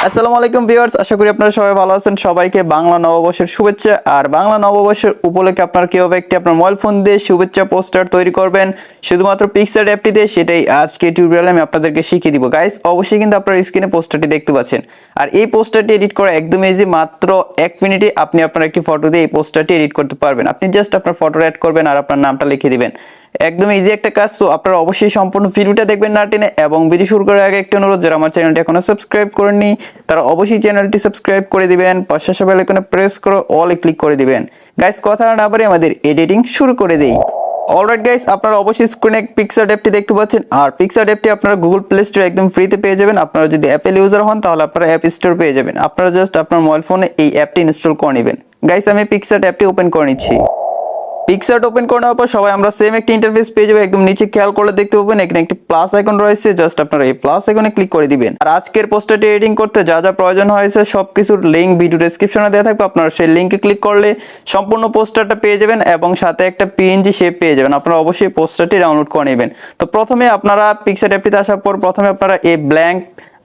আসসালামু আলাইকুম ভিউয়ার্স, আশা করি আপনারা সবাই ভালো আছেন। সবাইকে বাংলা নববর্ষের শুভেচ্ছা। আর বাংলা নববর্ষের উপলক্ষে আপনারা কিভাবে একটি আপনার মোবাইল ফোন দিয়ে শুভেচ্ছা পোস্টার তৈরি করবেন শুধুমাত্র পিক্সার অ্যাপটি দিয়ে, সেটাই আজকে টিউটোরিয়ালে আমি আপনাদেরকে শিখিয়ে দিব। গাইস, অবশ্যই কিন্তু আপনারা স্ক্রিনে পোস্টারটি দেখতে পাচ্ছেন। আর এই পোস্টারটি এডিট করা একদম ইজি, মাত্র 1 মিনিটে আপনি আপনার একটি ফটো দিয়ে এই পোস্টারটি এডিট করতে পারবেন। আপনি জাস্ট আপনার ফটো অ্যাড করবেন আর আপনার নামটা লিখে দিবেন। একদম ইজি একটা কাজ। সো আপনারা অবশ্যই সম্পূর্ণ ভিডিওটা দেখবেন না টেনে। এবং ভিডিও শুরু করার আগে একটা অনুরোধ, যারা আমার চ্যানেলটি এখনো সাবস্ক্রাইব করেননি তারা অবশ্যই চ্যানেলটি সাবস্ক্রাইব করে দিবেন, পাশে বেল আইকনে প্রেস করে অল ক্লিক করে দিবেন। গাইস, কথা না বলে আমাদের এডিটিং শুরু করে দেই। অলরাইট গাইস, আপনারা অবশ্যই স্ক্রিনে পিক্সার অ্যাপটি দেখতে পাচ্ছেন। আর পিক্সার অ্যাপটি আপনারা গুগল প্লে স্টোরে একদম ফ্রিতে পেয়ে যাবেন। আপনারা যদি অ্যাপেল ইউজার হন তাহলে আপনারা অ্যাপ স্টোর পেয়ে যাবেন। আপনারা জাস্ট আপনার মোবাইল ফোনে এই অ্যাপটি ইনস্টল করে নেবেন। গাইস, আমি পিক্সার অ্যাপটি ওপেন করে নিচ্ছি। পিক্সার্ট ওপেন করার পর সবাই আমরা সেম একটা ইন্টারফেস পেয়ে যাবো। একদম নিচে খেয়াল করে দেখতে পাবেন এখানে একটি প্লাস আইকন রয়েছে, জাস্ট আপনারা এই প্লাস আইকনে ক্লিক করে দিবেন। আর আজকের পোস্টারটি এডিটিং করতে যা যা প্রয়োজন হয়েছে সবকিছুর লিংক ভিডিও ডেসক্রিপশনে দেওয়া থাকবে। আপনারা সেই লিংকে ক্লিক করলে সম্পূর্ণ পোস্টারটা পেয়ে যাবেন এবং সাথে একটা পিএনজি শেপ পেয়ে যাবেন। আপনারা অবশ্যই পোস্টারটি ডাউনলোড করে নেবেন। তো প্রথমে আপনারা পিক্সার্ট অ্যাপটিতে আসার পর প্রথমে আপনারা এই ব্ল্যাঙ্ক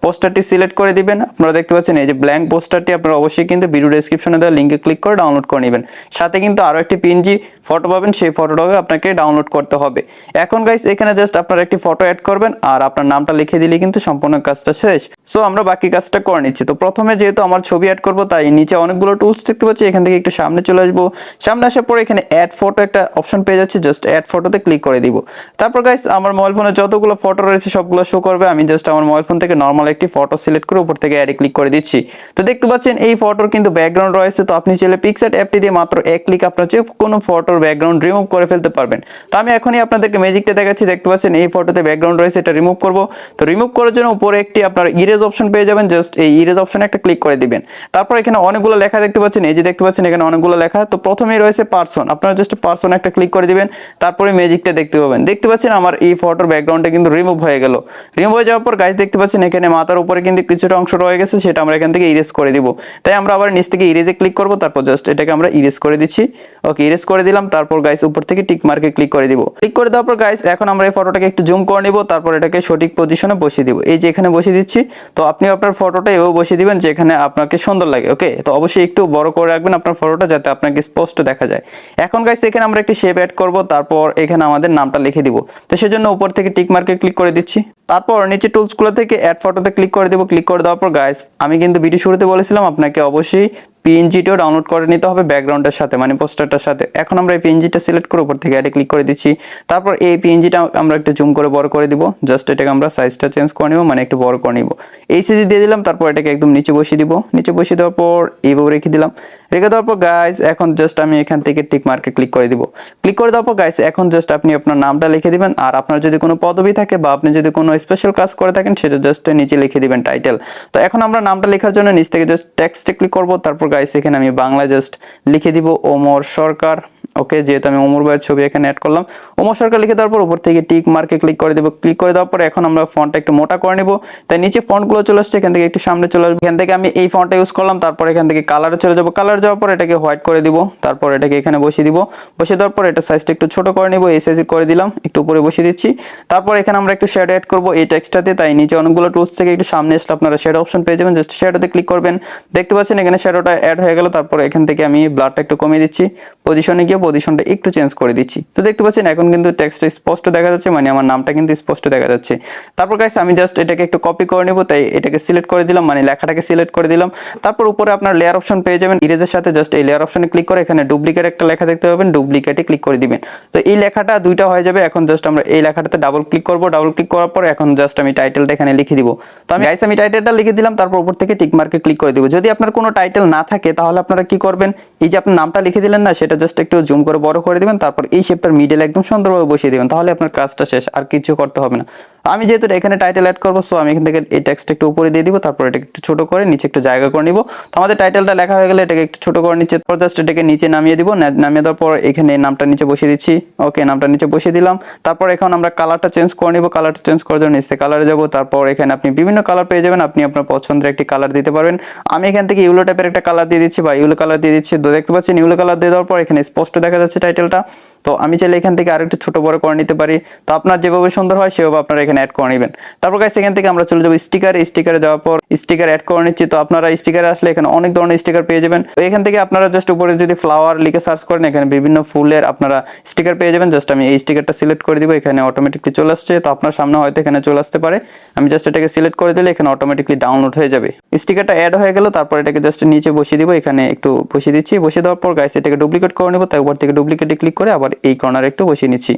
পোস্টারটি সিলেক্ট করে দিবেন। আপনারা দেখতে পাচ্ছেন এই যে ব্ল্যাঙ্ক পোস্টারটি, আপনারা অবশ্যই কিন্তু ভিডিও ডেসক্রিপশনে দেওয়া লিংকে ক্লিক করে ডাউনলোড করে নেবেন। সাথে কিন্তু আরো একটি পিএনজি ফটো পাবেন, সেই ফটোটাকে আপনাকে ডাউনলোড করতে হবে। এখন গাইস, এখানে জাস্ট আপনারা একটি ফটো অ্যাড করবেন আর আপনার নামটা লিখে দিলে কিন্তু সম্পূর্ণ কাজটা শেষ। সো আমরা বাকি কাজটা করে নিচ্ছি। তো প্রথমে যেহেতু আমার ছবি অ্যাড করব, তাই নিচে অনেকগুলো টুলস দেখতে পাচ্ছি। এখান থেকে একটু সামনে চলে আসবো। সামনে আসার পর এখানে অ্যাড ফটো একটা অপশন পেয়ে যাচ্ছে, জাস্ট অ্যাড ফটোতে ক্লিক করে দিব। তারপর গাইস, আমার মোবাইল ফোনে যতগুলো ফটো রয়েছে সবগুলো শো করবে। আমি জাস্ট আমার মোবাইল ফোন থেকে নর্মাল একটি ফটো সিলেক্ট করে উপর থেকে অ্যাডে ক্লিক করে দিচ্ছি। তো দেখতে পাচ্ছেন এই ফটোর কিন্তু ব্যাকগ্রাউন্ড রয়েছে। তো আপনি চাইলে পিক্সার্ট অ্যাপটি দিয়ে মাত্র এক ক্লিক আপনার যে কোনো ফটোর ব্যাকগ্রাউন্ড রিমুভ করে ফেলতে পারবেন। তো আমি এখনই আপনাদেরকে ম্যাজিকটা দেখাচ্ছি। দেখতে পাচ্ছেন এই ফটোতে ব্যাকগ্রাউন্ড রয়েছে, এটা রিমুভ করব। তো রিমুভ করার জন্য উপরে একটি আপনার ইরেজ অপশন পেয়ে যাবেন, জাস্ট এই ইরেজ অপশনে একটা ক্লিক করে দিবেন। তারপর এখানে অনেকগুলো লেখা দেখতে পাচ্ছেন, এই যে দেখতে পাচ্ছেন এখানে অনেকগুলো লেখা। তো প্রথমেই রয়েছে পারসন, আপনারা জাস্ট পারসন একটা ক্লিক করে দিবেন। তারপরে ম্যাজিকটা দেখতে পাবেন। দেখতে পাচ্ছেন আমার এই ফটোর ব্যাকগ্রাউন্ডটা কিন্তু রিমুভ হয়ে গেল। রিমুভ হয়ে যাওয়ার পর গাইস দেখতে পাচ্ছেন এখানে মাথার উপরে কিন্তু কিছুটা অংশ রয়ে গেছে, সেটা আমরা এখান থেকে ইরেজ করে দিব। তাই আমরা আবার নিচ থেকে ইরেজে ক্লিক করব। তারপর জাস্ট এটাকে আমরা ইরেজ করে দিচ্ছি। ওকে, ইরেজ করে দিলাম। তারপর গাইস উপর থেকে টিক মার্কে ক্লিক করে দিব। ক্লিক করে দেওয়ার পর গাইস এখন আমরা এই ফটোটাকে একটু জুম করে নিব। তারপর এটাকে সঠিক পজিশনে বসিয়ে দিব। এই যে এখানে বসিয়ে দিচ্ছি। তো আপনি আপনার ফটোটা এভাবে বসিয়ে দিবেন যেখানে আপনাকে সুন্দর লাগে। ওকে, তো অবশ্যই একটু বড় করে রাখবেন আপনার ফটোটা, যাতে আপনাকে স্পষ্ট দেখা যায়। এখন গাইস এখানে আমরা একটি শেপ অ্যাড করব। তারপর এখানে আমাদের নামটা লিখে দিব। তো সেজন্য উপর থেকে টিক মার্কে ক্লিক করে দিচ্ছি। তারপর নিচে টুলসগুলো থেকে অ্যাড ফটোতে ক্লিক করে দেব। ক্লিক করে দেওয়ার পর গাইস আমি কিন্তু ভিডিও শুরুতে বলেছিলাম আপনাকে অবশ্যই পিএনজিটাও ডাউনলোড করে নিতে হবে ব্যাকগ্রাউন্ডের সাথে, মানে পোস্টারটার সাথে। এখন আমরা এই পিএনজিটা সিলেক্ট করে উপর থেকে অ্যাডে ক্লিক করে দিচ্ছি। তারপর এই পিএনজিটা আমরা একটু জুম করে বড় করে দিব। জাস্ট এটাকে আমরা সাইজটা চেঞ্জ করে নিব, মানে একটু বড় করে নিব। এই সিজি দিয়ে দিলাম। তারপর এটাকে একদম নিচে বসিয়ে দিব। নিচে বসিয়ে দেওয়ার পর এইভাবে রেখে দিলাম। রেখে দেওয়ার পর গাইস এখন জাস্ট আমি এখান থেকে টিক মার্কে ক্লিক করে দিব। ক্লিক করে দেওয়ার পর গাইস এখন জাস্ট আপনি আপনার নামটা লিখে দিবেন। আর আপনার যদি কোনো পদবি থাকে বা আপনি যদি কোনো স্পেশাল কাজ করে থাকেন সেটা জাস্ট নিচে লিখে দিবেন, টাইটেল। তো এখন আমরা নামটা লেখার জন্য নিচ থেকে জাস্ট টেক্সটে ক্লিক করব। তারপর গাইস এখানে আমি বাংলা জাস্ট লিখে দিব ওমর সরকার। ওকে, যেহেতু আমি ওমর ভাইয়ের ছবি এখানে অ্যাড করলাম, ওমর সরকার লিখে দেওয়ার পর উপর থেকে টিক মার্কে ক্লিক করে দেব। ক্লিক করে দেওয়ার পর এখন আমরা ফন্টটা একটু মোটা করে নেব। তাই নিচে ফন্টগুলো চলে আসছে, এখান থেকে একটু সামনে চলে আসবে। এখান থেকে আমি এই ফন্টটা ইউজ করলাম। তারপর এখান থেকে কালারে চলে যাব। কালার যাওয়ার পর এটাকে হোয়াইট করে দিব। তারপর এটাকে এখানে বসিয়ে দিব। বসিয়ে দেওয়ার পর এটা সাইজটা একটু ছোট করে নিব। এই সাইজে করে দিলাম, একটু উপরে বসিয়ে দিচ্ছি। তারপর এখানে আমরা একটু শ্যাডো অ্যাড করব এই টেক্সটটাতে। তাই নিচে অনেকগুলো টুলস থেকে একটু সামনে আসলে আপনারা শ্যাডো অপশন পেয়ে যাবেন, জাস্ট শ্যাডোতে ক্লিক করবেন। দেখতে পাচ্ছেন এখানে শ্যাডোটা অ্যাড হয়ে গেল। তারপর এখান থেকে আমি ব্লারটা একটু কমিয়ে দিচ্ছি। পজিশনে গিয়ে পজিশনটা একটু চেঞ্জ করে দিচ্ছি। তো দেখতে পাচ্ছেন এখন কিন্তু টেক্সটটা স্পষ্ট দেখা যাচ্ছে, মানে আমার নামটা কিন্তু স্পষ্ট দেখা যাচ্ছে। তারপর গাইস আমি জাস্ট এটাকে একটু কপি করে নেব। তাই এটাকে সিলেক্ট করে দিলাম, মানে লেখাটাকে সিলেক্ট করে দিলাম। তারপর উপরে আপনার লেয়ার অপশন পেয়ে যাবেন ইরেজের সাথে। জাস্ট এই লেয়ার অপশনে ক্লিক করে এখানে ডুপ্লিকেট একটা লেখা দেখতে পাবেন, ডুপ্লিকেটে ক্লিক করে দিবেন। তো এই লেখাটা দুইটা হয়ে যাবে। এখন জাস্ট আমরা এই লেখাটাতে ডাবল ক্লিক করব। ডাবল ক্লিক করার পর এখন জাস্ট আমি টাইটেলটা এখানে লিখে দিব। তো আমি গাইস আমি টাইটেলটা লিখে দিলাম। তারপর উপর থেকে টিক মার্কে ক্লিক করে দিব। যদি আপনার কোনো টাইটেল না থাকে তাহলে আপনারা কি করবেন, এই যে আপনার নামটা লিখে দিলেন না, সেটা জাস্ট একটু জুম করে বড় করে দিবেন। তারপর এই শেপটার মিডল একদম সুন্দরভাবে বসিয়ে দিবেন, তাহলে আপনার কাজটা শেষ, আর কিছু করতে হবে না। আমি যেহেতু এখানে টাইটেল অ্যাড করবো, সো আমি এখান থেকে এই টেক্সট একটু উপরে দিয়ে দিব। তারপর এটাকে একটু ছোট করে নিচে একটু জায়গা করে নিব। তো আমাদের টাইটেলটা লেখা হয়ে গেলে এটাকে একটু ছোট করে নিচে জাস্ট এটাকে নিচে নামিয়ে দিব। নামিয়ে দেওয়ার পর এখানে নামটা নিচে বসিয়ে দিচ্ছি। ওকে, নামটা নিচে বসিয়ে দিলাম। তারপর এখন আমরা কালারটা চেঞ্জ করে নিব। কালারটা চেঞ্জ করার জন্য নিচে কালারে যাব। তারপর এখানে আপনি বিভিন্ন কালার পেয়ে যাবেন, আপনি আপনার পছন্দের একটি কালার দিতে পারবেন। আমি এখান থেকে ইউলো টাইপের একটা কালার দিয়ে দিচ্ছি বা ইউলো কালার দিয়ে দিচ্ছি। তো দেখতে পাচ্ছেন ইউলো কালার দিয়ে দেওয়ার পর এখানে স্পষ্ট দেখা যাচ্ছে টাইটেলটা। তো আমি চাইলে এখান থেকে আরেকটু ছোট বড় করে নিতে পারি। তো আপনার যেভাবে সুন্দর হয় সেভাবে আপনারা এখানে অ্যাড করে নেবেন। তারপর গাইস এখান থেকে আমরা চলে যাবো স্টিকারে যাওয়ার পর স্টিকার অ্যাড করে নিচ্ছি। তো আপনারা স্টিকারে আসলে এখানে অনেক ধরনের স্টিকার পেয়ে যাবেন। তো এখান থেকে আপনারা জাস্ট উপরে যদি ফ্লাওয়ার লিখে সার্চ করেন এখানে বিভিন্ন ফুলের আপনারা স্টিকার পেয়ে যাবেন। জাস্ট আমি এই স্টিকারটা সিলেক্ট করে দিব, এখানে অটোমেটিকলি চলে আসছে। তো আপনার সামনে হয়তো এখানে চলে আসতে পারে, আমি জাস্ট এটাকে সিলেক্ট করে দিলে এখানে অটোমেটিকলি ডাউনলোড হয়ে যাবে। স্টিকারটা অ্যাড হয়ে গেল, তারপর এটাকে জাস্ট নিচে বসিয়ে দিব, এখানে একটু বসিয়ে দিচ্ছি। বসিয়ে দেওয়ার পর গাইস এটাকে ডুপ্লিকেট করে নেব, তাই উপর থেকে ডুপ্লিকেটে ক্লিক করে আবার এই কর্নারে একটু বসিয়ে নিচ্ছি।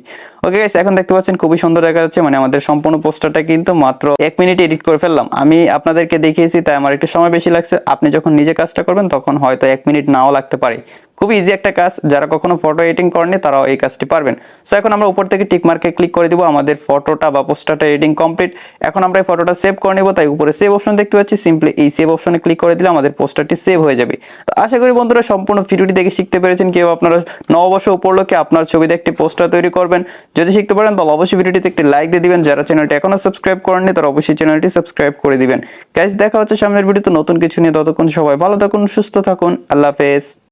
ওকে গাইস, এখন দেখতে পাচ্ছেন খুবই সুন্দর দেখা যাচ্ছে, মানে আমাদের সম্পূর্ণ পোস্টারটা কিন্তু মাত্র 1 মিনিটে এডিট করে ফেললাম। আমি আপনাদেরকে দেখিয়েছি তাই আমার একটু সময় বেশি লাগছে, আপনি যখন নিজে কাজটা করবেন তখন হয়তো 1 মিনিট নাও লাগতে পারে। খুবই ইজি একটা কাজ, যারা কখনো ফটো এডিটিং করেনি তারাও এই কাজটি পারবেন। সো এখন আমরা উপর থেকে টিক মার্কে ক্লিক করে দিব, আমাদের ফটোটা বা পোস্টারটা এডিটিং কমপ্লিট। এখন আমরা এই ফটোটা সেভ করে নেব, তাই উপরে সেভ অপশন দেখতে পাচ্ছি, সিম্পলি এই সেভ অপশনে ক্লিক করে দিলে আমাদের পোস্টারটি সেভ হয়ে যাবে। তো আশা করি বন্ধুরা সম্পূর্ণ ভিডিওটি দেখে শিখতে পেরেছেন কিভাবে আপনারা নববর্ষ উপলক্ষে আপনার ছবিতে একটি পোস্টার তৈরি করবেন। যদি শিখতে পারেন তাহলে অবশ্যই ভিডিওটিতে একটি লাইক দিয়ে দিবেন, যারা চ্যানেলটি এখনো সাবস্ক্রাইব করেননি তারা অবশ্যই চ্যানেলটি সাবস্ক্রাইব করে দিবেন। গাইস দেখা হচ্ছে সামনের ভিডিওতে নতুন কিছু নিয়ে, ততক্ষণ সবাই ভালো থাকুন, সুস্থ থাকুন, আল্লাহ হাফেজ।